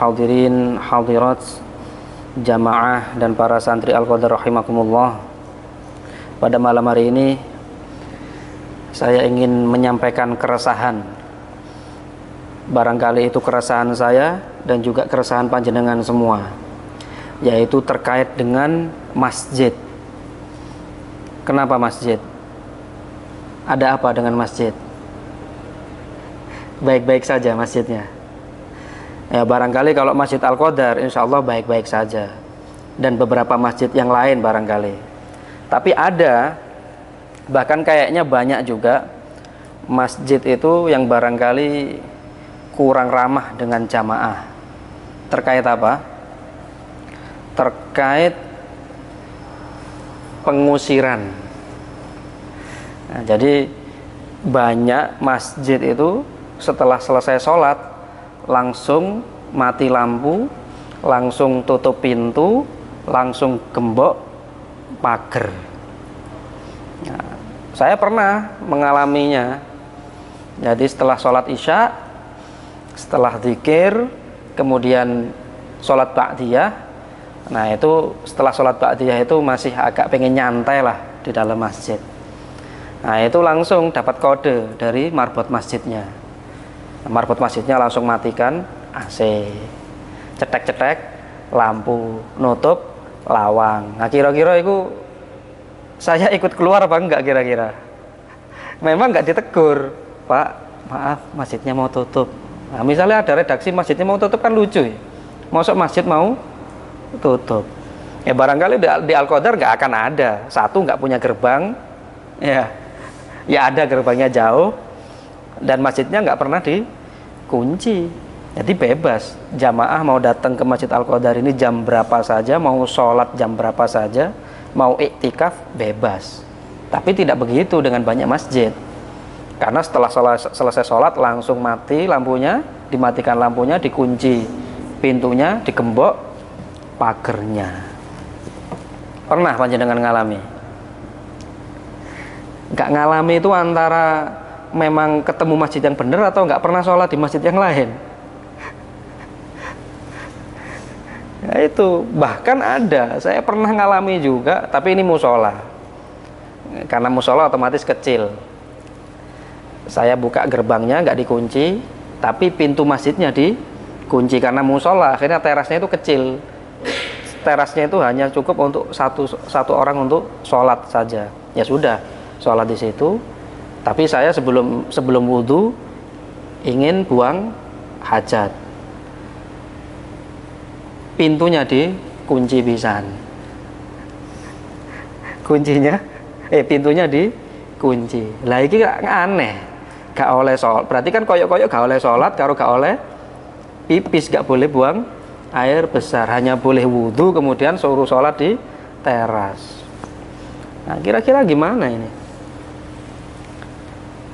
hadirin hadirat jamaah dan para santri Al-Qadar rahimakumullah. Pada malam hari ini saya ingin menyampaikan keresahan. Barangkali itu keresahan saya dan juga keresahan panjenengan semua, yaitu terkait dengan masjid. Kenapa masjid? Ada apa dengan masjid? Baik-baik saja masjidnya. Ya, barangkali kalau Masjid Al-Qadar insya Allah baik-baik saja, dan beberapa masjid yang lain barangkali. Tapi ada, bahkan kayaknya banyak juga masjid itu yang barangkali kurang ramah dengan jamaah. Terkait apa? Terkait pengusiran. Nah, jadi banyak masjid itu setelah selesai sholat langsung mati lampu, langsung tutup pintu, langsung gembok pagar. Nah, saya pernah mengalaminya. Jadi setelah sholat isya, setelah zikir, kemudian sholat ba'diyah. Nah itu setelah sholat ba'diyah itu masih agak pengen nyantai lah di dalam masjid. Nah itu langsung dapat kode dari marbot masjidnya. Marbot masjidnya langsung matikan AC, cetek-cetek lampu, nutup lawang. Nah kira-kira itu saya ikut keluar apa enggak kira-kira? Memang enggak ditegur, Pak, maaf masjidnya mau tutup. Nah misalnya ada redaksi masjidnya mau tutup kan lucu ya. Masuk masjid mau tutup. Ya barangkali di Al-Qadar enggak akan ada. Satu enggak punya gerbang. Ya ada gerbangnya jauh. Dan masjidnya nggak pernah dikunci, jadi bebas jamaah mau datang ke Masjid Al-Qadar ini jam berapa saja, mau sholat jam berapa saja, mau iktikaf bebas. Tapi tidak begitu dengan banyak masjid, karena setelah selesai sholat langsung mati lampunya, dimatikan lampunya, dikunci pintunya, digembok pagernya. Pernah panjenengan ngalami? Nggak ngalami itu antara memang ketemu masjid yang benar atau nggak pernah sholat di masjid yang lain. Ya itu, bahkan ada, saya pernah ngalami juga, tapi ini musola. Karena musola otomatis kecil. Saya buka gerbangnya nggak dikunci, tapi pintu masjidnya dikunci karena musola. Akhirnya terasnya itu kecil. Terasnya itu hanya cukup untuk satu orang untuk sholat saja. Ya sudah, sholat di situ. Tapi saya sebelum wudhu ingin buang hajat, pintunya dikunci pisan. Pintunya dikunci. Lah iki aneh, gak oleh sholat. Berarti kan koyok-koyok gak oleh sholat, karo gak oleh pipis, gak boleh buang air besar, hanya boleh wudhu kemudian suruh sholat di teras. Nah kira-kira gimana ini?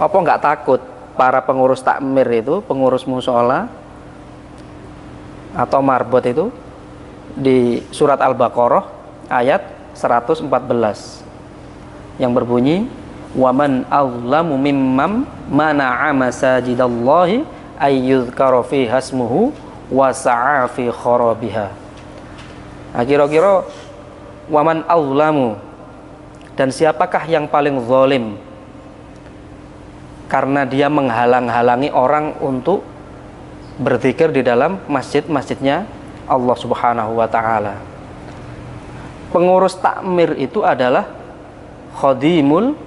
Apa nggak takut para pengurus takmir itu, pengurus musola atau marbot itu, di surat Al-Baqarah ayat 114 yang berbunyi waman azlamu mimman mana'a masajidallahi ayyudhkara fi hasmuhu wa sa'a fi kharabiha. Nah kira-kira waman azlamu, dan siapakah yang paling zalim karena dia menghalang-halangi orang untuk berzikir di dalam masjid-masjidnya Allah Subhanahu wa ta'ala. Pengurus takmir itu adalah khadimul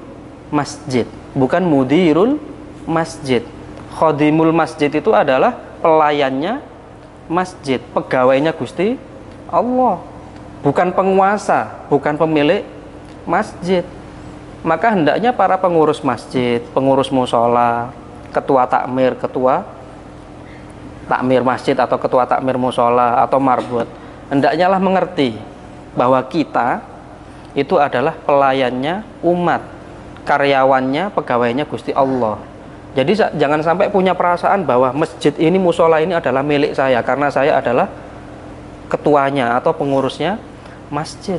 masjid, bukan mudirul masjid. Khadimul masjid itu adalah pelayannya masjid, pegawainya Gusti Allah, bukan penguasa, bukan pemilik masjid. Maka hendaknya para pengurus masjid, pengurus musola, ketua takmir masjid atau ketua takmir musola atau marbot, hendaknya lah mengerti bahwa kita itu adalah pelayannya umat, karyawannya, pegawainya Gusti Allah. Jadi jangan sampai punya perasaan bahwa masjid ini, musola ini adalah milik saya karena saya adalah ketuanya atau pengurusnya masjid.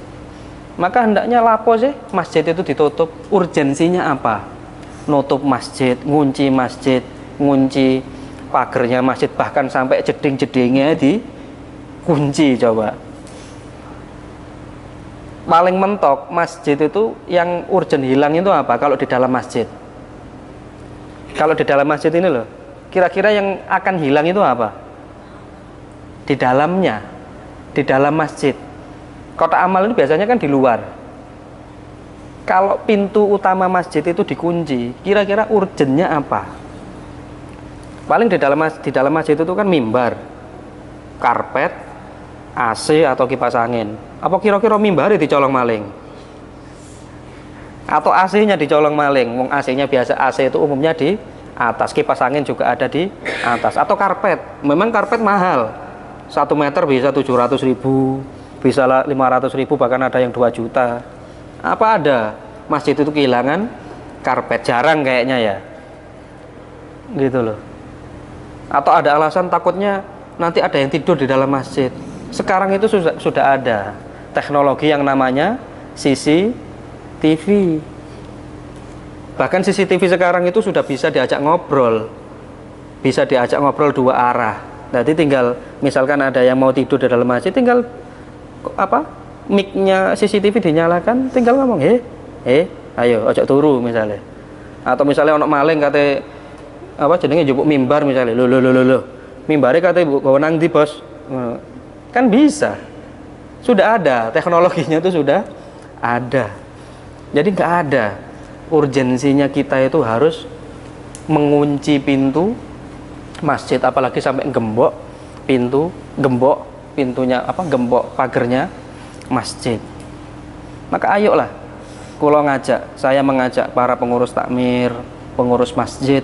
Maka hendaknya lapo sih masjid itu ditutup, urgensinya apa? Nutup masjid, ngunci pagernya masjid, bahkan sampai jeding-jedingnya dikunci. Coba, paling mentok masjid itu yang urgent hilang itu apa? Kalau di dalam masjid, kalau di dalam masjid ini loh, kira-kira yang akan hilang itu apa? Di dalamnya, di dalam masjid. Kotak amal ini biasanya kan di luar. Kalau pintu utama masjid itu dikunci, kira-kira urgennya apa? Paling di dalam masjid itu kan mimbar, karpet, AC atau kipas angin. Apa kira-kira mimbar dicolong maling? Atau AC-nya dicolong maling? Wong AC-nya biasa, AC itu umumnya di atas, kipas angin juga ada di atas. Atau karpet, memang karpet mahal, 1 meter bisa 700.000, bisa 500.000, bahkan ada yang 2 juta. Apa ada masjid itu kehilangan karpet? Jarang kayaknya ya, gitu loh. Atau ada alasan takutnya nanti ada yang tidur di dalam masjid. Sekarang itu sudah ada teknologi yang namanya CCTV. Bahkan CCTV sekarang itu sudah bisa diajak ngobrol, bisa diajak ngobrol 2 arah. Jadi tinggal misalkan ada yang mau tidur di dalam masjid, tinggal mic-nya CCTV dinyalakan, tinggal ngomong, ayo ojo turu misalnya. Atau misalnya ono maling kate jenenge njupuk mimbar misalnya, lo mimbare kate bawa nang ndi bos, kan bisa. Sudah ada teknologinya, itu sudah ada. Jadi nggak ada urgensinya kita itu harus mengunci pintu masjid, apalagi sampai gembok pintunya, gembok pagernya masjid. Maka ayolah, saya mengajak para pengurus takmir, pengurus masjid,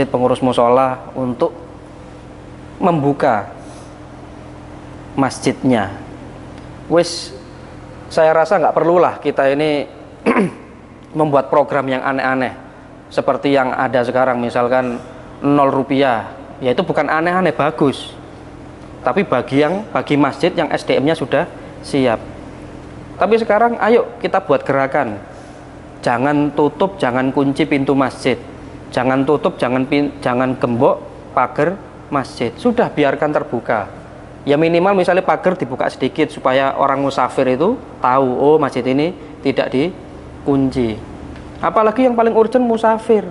pengurus musola untuk membuka masjidnya. Saya rasa nggak perlulah kita ini membuat program yang aneh-aneh seperti yang ada sekarang, misalkan 0 rupiah. Ya itu bukan aneh-aneh, bagus. Tapi bagi masjid yang SDM-nya sudah siap. Tapi sekarang ayo kita buat gerakan. Jangan tutup, jangan kunci pintu masjid. Jangan tutup, jangan gembok pagar masjid. Sudah, biarkan terbuka. Ya minimal misalnya pagar dibuka sedikit supaya orang musafir itu tahu, oh masjid ini tidak dikunci. Apalagi yang paling urgent musafir.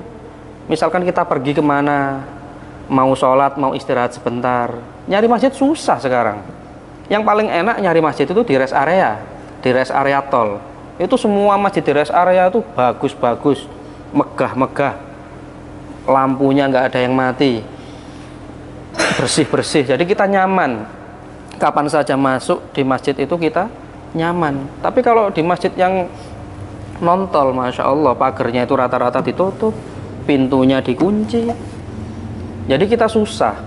Misalkan kita pergi kemana, mau sholat, mau istirahat sebentar, nyari masjid susah sekarang. Yang paling enak nyari masjid itu di rest area tol. Itu semua masjid di rest area itu bagus-bagus, megah-megah, lampunya nggak ada yang mati, bersih-bersih. Jadi kita nyaman, kapan saja masuk di masjid itu kita nyaman. Tapi kalau di masjid yang non-tol, Masya Allah, pagernya itu rata-rata ditutup, pintunya dikunci, jadi kita susah.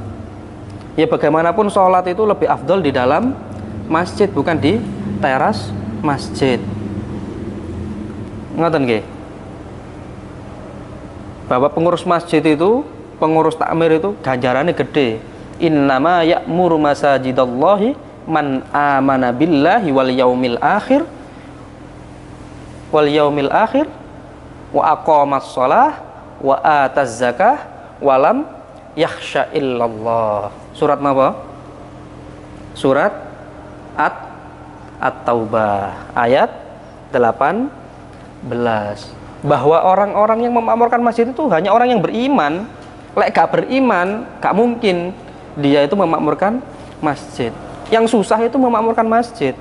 Ya bagaimanapun sholat itu lebih afdol di dalam masjid, bukan di teras masjid. Ngoten nggih? Bahwa pengurus masjid itu, pengurus takmir itu ganjarannya gede. Innama ya'muru masajidallahi man amana billahi wal yaumil akhir wa aqamas shalah wa ataz zakah walam yakhsha illallah. Surat apa? Surat At-Taubah ayat 18. Bahwa orang-orang yang memakmurkan masjid itu hanya orang yang beriman. Lek gak beriman, gak mungkin dia itu memakmurkan masjid. Yang susah itu memakmurkan masjid.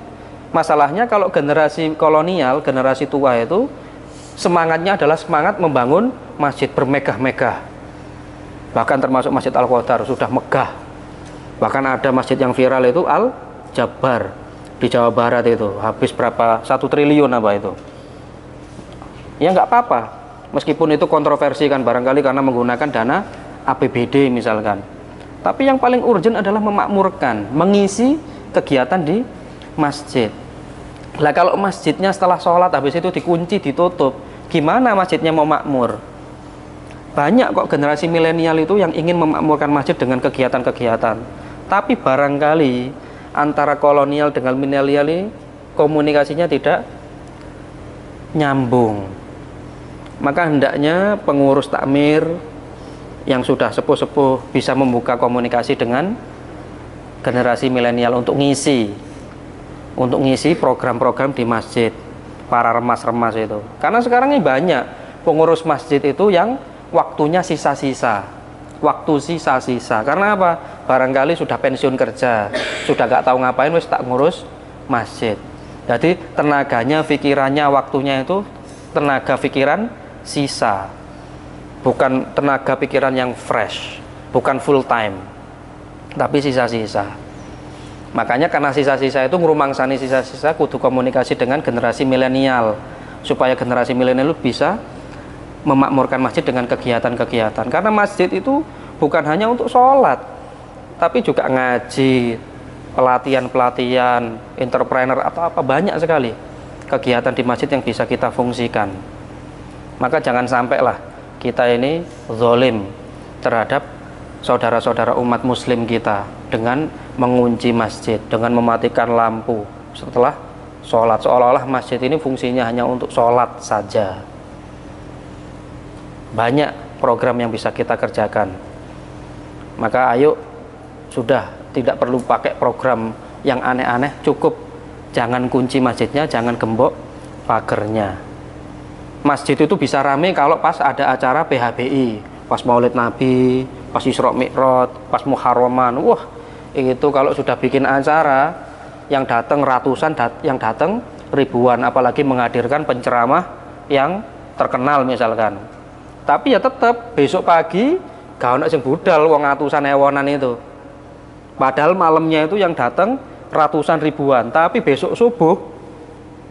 Masalahnya kalau generasi kolonial, generasi tua itu semangatnya adalah semangat membangun masjid bermegah-megah. Bahkan termasuk Masjid Al-Qadar sudah megah. Bahkan ada masjid yang viral itu Al-Jabbar di Jawa Barat, itu habis berapa 1 triliun apa itu. Ya nggak apa-apa, meskipun itu kontroversi kan barangkali karena menggunakan dana APBD misalkan. Tapi yang paling urgent adalah memakmurkan, mengisi kegiatan di masjid. Lah kalau masjidnya setelah sholat habis itu dikunci, ditutup, gimana masjidnya mau makmur? Banyak kok generasi milenial itu yang ingin memakmurkan masjid dengan kegiatan-kegiatan. Tapi barangkali antara kolonial dengan milenial ini komunikasinya tidak nyambung. Maka hendaknya pengurus takmir yang sudah sepuh-sepuh bisa membuka komunikasi dengan generasi milenial untuk ngisi program-program di masjid, para remas-remas itu. Karena sekarang ini banyak pengurus masjid itu yang waktunya sisa-sisa, karena apa? Barangkali sudah pensiun kerja, sudah gak tahu ngapain, wis tak ngurus masjid. Jadi tenaganya, pikirannya, waktunya itu tenaga pikiran sisa, bukan tenaga pikiran yang fresh, bukan full time, tapi sisa-sisa. Makanya karena sisa-sisa itu ngerumangsani sisa-sisa, kudu komunikasi dengan generasi milenial, supaya generasi milenial bisa memakmurkan masjid dengan kegiatan-kegiatan. Karena masjid itu bukan hanya untuk sholat, tapi juga ngaji, pelatihan-pelatihan, entrepreneur atau apa, banyak sekali kegiatan di masjid yang bisa kita fungsikan. Maka jangan sampailah kita ini zalim terhadap saudara-saudara umat muslim kita dengan mengunci masjid, dengan mematikan lampu setelah sholat, seolah-olah masjid ini fungsinya hanya untuk sholat saja. Banyak program yang bisa kita kerjakan. Maka ayo, sudah tidak perlu pakai program yang aneh-aneh, cukup jangan kunci masjidnya, jangan gembok pagernya. Masjid itu bisa rame kalau pas ada acara PHBI, pas Maulid Nabi, pas Isra Mi'raj, pas Muharraman. Wah, itu kalau sudah bikin acara yang datang ratusan, yang datang ribuan, apalagi menghadirkan penceramah yang terkenal misalkan. Tapi ya tetap besok pagi gak ono sing budal wong atusan ewonan itu. Padahal malamnya itu yang datang ratusan ribuan, tapi besok subuh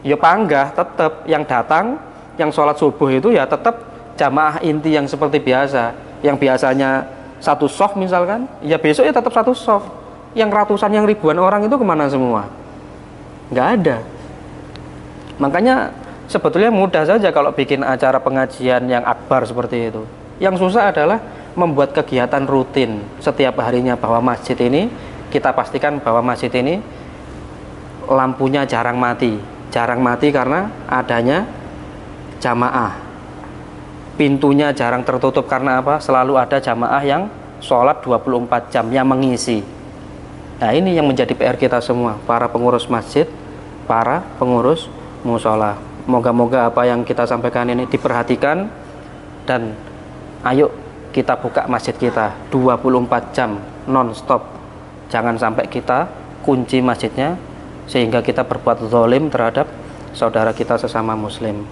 ya panggah tetap yang datang, yang sholat subuh itu ya tetap jamaah inti yang seperti biasa. Yang biasanya satu soft misalkan, ya besok ya tetap satu soft. Yang ratusan, yang ribuan orang itu kemana semua? Nggak ada. Makanya sebetulnya mudah saja kalau bikin acara pengajian yang akbar seperti itu. Yang susah adalah membuat kegiatan rutin setiap harinya, bahwa masjid ini, kita pastikan bahwa masjid ini lampunya jarang mati karena adanya jamaah, pintunya jarang tertutup karena apa? Selalu ada jamaah yang sholat 24 jam yang mengisi. Nah, ini yang menjadi PR kita semua, para pengurus masjid, para pengurus musola. Moga-moga apa yang kita sampaikan ini diperhatikan, dan ayo kita buka masjid kita 24 jam non-stop. Jangan sampai kita kunci masjidnya sehingga kita berbuat zalim terhadap saudara kita sesama muslim.